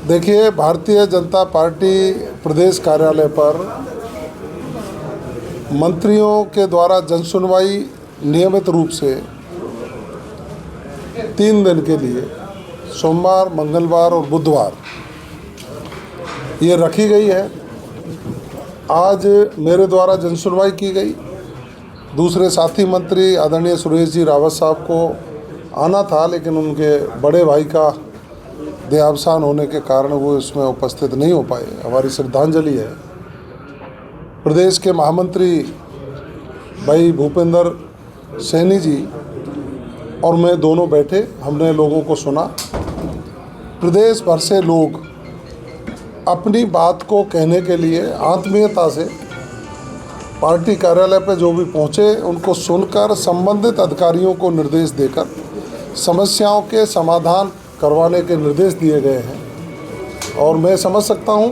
देखिए, भारतीय जनता पार्टी प्रदेश कार्यालय पर मंत्रियों के द्वारा जनसुनवाई नियमित रूप से 3 दिन के लिए सोमवार, मंगलवार और बुधवार ये रखी गई है। आज मेरे द्वारा जनसुनवाई की गई। दूसरे साथी मंत्री आदरणीय सुरेश जी रावत साहब को आना था, लेकिन उनके बड़े भाई का देहावसान होने के कारण वो इसमें उपस्थित नहीं हो पाए। हमारी श्रद्धांजलि है। प्रदेश के महामंत्री भाई भूपेंद्र सैनी जी और मैं दोनों बैठे, हमने लोगों को सुना। प्रदेश भर से लोग अपनी बात को कहने के लिए आत्मीयता से पार्टी कार्यालय पर जो भी पहुँचे, उनको सुनकर संबंधित अधिकारियों को निर्देश देकर समस्याओं के समाधान करवाने के निर्देश दिए गए हैं। और मैं समझ सकता हूं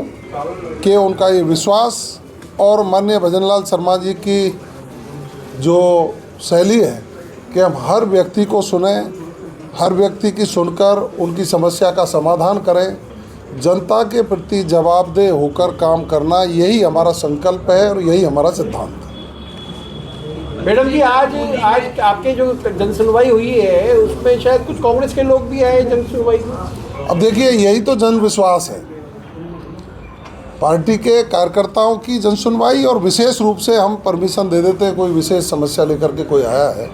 कि उनका ये विश्वास और माननीय भजनलाल शर्मा जी की जो शैली है कि हम हर व्यक्ति को सुने, हर व्यक्ति की सुनकर उनकी समस्या का समाधान करें, जनता के प्रति जवाबदेह होकर काम करना, यही हमारा संकल्प है और यही हमारा सिद्धांत है। मैडम जी, आज आपके जो जनसुनवाई हुई है उसमें शायद कुछ कांग्रेस के लोग भी आए जनसुनवाई में। अब देखिए, यही तो जन विश्वास है, पार्टी के कार्यकर्ताओं की जनसुनवाई। और विशेष रूप से हम परमिशन दे देते हैं, कोई विशेष समस्या लेकर के कोई आया है।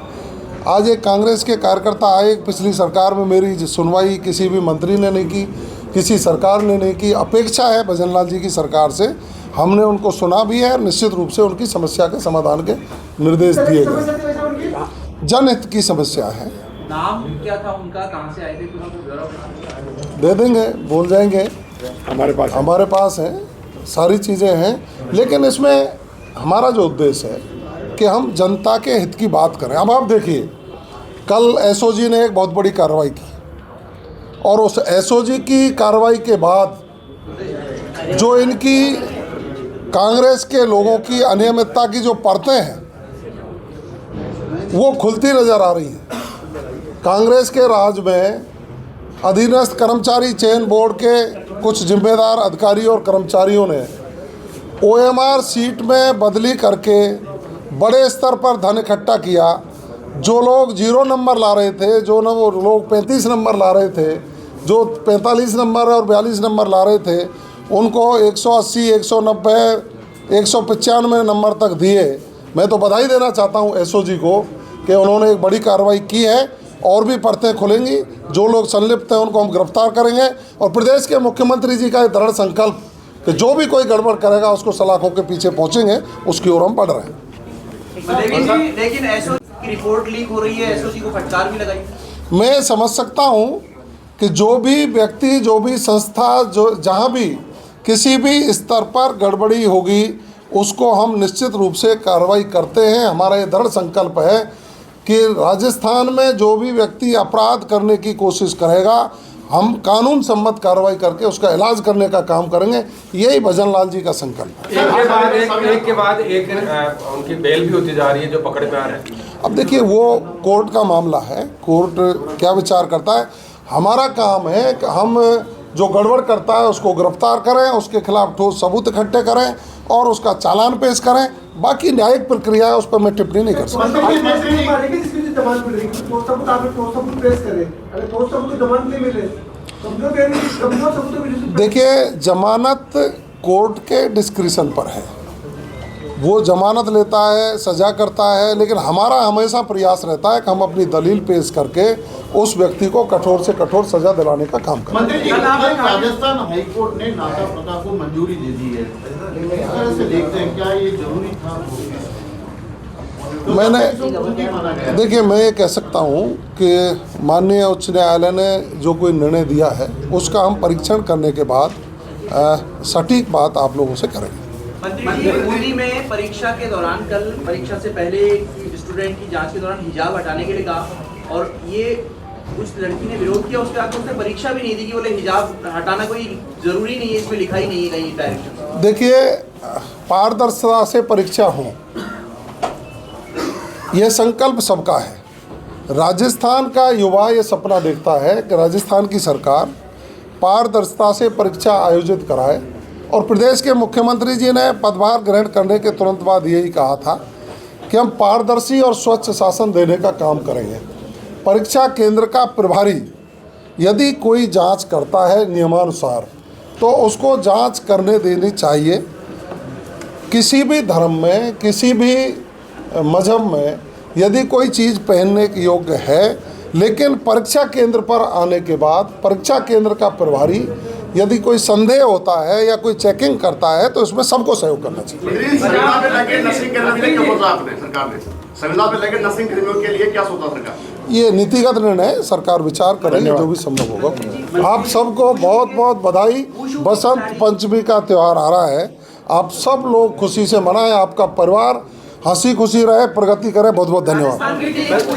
आज एक कांग्रेस के कार्यकर्ता आए। पिछली सरकार में मेरी सुनवाई किसी भी मंत्री ने नहीं की, किसी सरकार ने नहीं की। अपेक्षा है भजनलाल जी की सरकार से, हमने उनको सुना भी है। निश्चित रूप से उनकी समस्या के समाधान के निर्देश दिए गए। जनहित की समस्या है। नाम क्या था उनका, कहाँ से आए थे? दे देंगे, बोल जाएंगे। हमारे पास है, सारी चीज़ें हैं। लेकिन इसमें हमारा जो उद्देश्य है कि हम जनता के हित की बात करें। अब आप देखिए, कल एसओजी ने एक बहुत बड़ी कार्रवाई की और उस एसओजी की कार्रवाई के बाद जो इनकी कांग्रेस के लोगों की अनियमितता की जो परतें हैं वो खुलती नज़र आ रही हैं। कांग्रेस के राज में अधीनस्थ कर्मचारी चयन बोर्ड के कुछ जिम्मेदार अधिकारी और कर्मचारियों ने ओएमआर सीट में बदली करके बड़े स्तर पर धन इकट्ठा किया। जो लोग 0 नंबर ला रहे थे, जो वो लोग 35 नंबर ला रहे थे, जो 45 नंबर और 42 नंबर ला रहे थे, उनको 180, 190, 195 नंबर तक दिए। मैं तो बधाई देना चाहता हूं एसओजी को कि उन्होंने एक बड़ी कार्रवाई की है। और भी परतें खुलेंगी, जो लोग संलिप्त हैं उनको हम गिरफ्तार करेंगे। और प्रदेश के मुख्यमंत्री जी का दृढ़ संकल्प कि जो भी कोई गड़बड़ करेगा उसको सलाखों के पीछे पहुंचेंगे, उसकी ओर हम बढ़ रहे हैं। लेकिन एसओजी की रिपोर्ट लीक हो रही है, एसओजी को फटकार भी लगाई। मैं समझ सकता हूं कि जो भी व्यक्ति, जो भी संस्था, जो जहां भी किसी भी स्तर पर गड़बड़ी होगी उसको हम निश्चित रूप से कार्रवाई करते हैं। हमारा ये दृढ़ संकल्प है कि राजस्थान में जो भी व्यक्ति अपराध करने की कोशिश करेगा, हम कानून सम्मत कार्रवाई करके उसका इलाज करने का काम करेंगे। यही भजनलाल जी का संकल्प है। एक के बाद एक उनकी बेल भी होती जा रही है, जो पकड़ में आ रहे हैं। अब देखिए, वो कोर्ट का मामला है, कोर्ट क्या विचार करता है। हमारा काम है कि हम जो गड़बड़ करता है उसको गिरफ्तार करें, उसके खिलाफ ठोस सबूत इकट्ठे करें और उसका चालान पेश करें। बाकी न्यायिक प्रक्रिया है, उस पर मैं टिप्पणी नहीं कर सकता। देखिए, जमानत कोर्ट के डिस्क्रिशन पर है, वो जमानत लेता है, सजा करता है। लेकिन हमारा हमेशा प्रयास रहता है कि हम अपनी दलील पेश करके उस व्यक्ति को कठोर से कठोर सजा दिलाने का काम करें। मंत्री जी, राजस्थान हाईकोर्ट ने नाता प्रथा को मंजूरी दे दी है, इस तरह से देखते हैं, क्या ये जरूरी था? मैंने देखिए, मैं ये कह सकता हूँ कि माननीय उच्च न्यायालय ने जो कोई निर्णय दिया है उसका हम परीक्षण करने के बाद सटीक बात आप लोगों से करेंगे। मंत्री जी, दिल्ली में परीक्षा के दौरान, कल परीक्षा से पहले स्टूडेंट की जांच के दौरान हिजाब हटाने के लिए कहा और ये उस लड़की ने विरोध किया। उसके बाद उसने परीक्षा भी नहीं दी कि बोले हिजाब हटाना कोई जरूरी नहीं है, इसमें लिखा ही नहीं है कहीं डायरेक्शन। देखिए, पारदर्शिता से परीक्षा हो, यह संकल्प सबका है। राजस्थान का युवा ये सपना देखता है कि राजस्थान की सरकार पारदर्शिता से परीक्षा आयोजित कराए। और प्रदेश के मुख्यमंत्री जी ने पदभार ग्रहण करने के तुरंत बाद यही कहा था कि हम पारदर्शी और स्वच्छ शासन देने का काम करेंगे। परीक्षा केंद्र का प्रभारी यदि कोई जांच करता है नियमानुसार तो उसको जांच करने देनी चाहिए। किसी भी धर्म में, किसी भी मजहब में यदि कोई चीज़ पहनने के योग्य है, लेकिन परीक्षा केंद्र पर आने के बाद परीक्षा केंद्र का प्रभारी यदि कोई संदेह होता है या कोई चेकिंग करता है तो इसमें सबको सहयोग करना चाहिए। संविदा पे लगे नर्सिंग कर्मियों के लिए क्या सोचा आपने? सरकार ने संविदा पे लगे नर्सिंग कर्मियों के लिए क्या सोचा सरकार? ये नीतिगत निर्णय है, सरकार विचार करेगी, जो भी संभव होगा। आप सबको बहुत बहुत बधाई। बसंत पंचमी का त्यौहार आ रहा है, आप सब लोग खुशी से मनाएं। आपका परिवार हंसी खुशी रहे, प्रगति करे। बहुत बहुत धन्यवाद।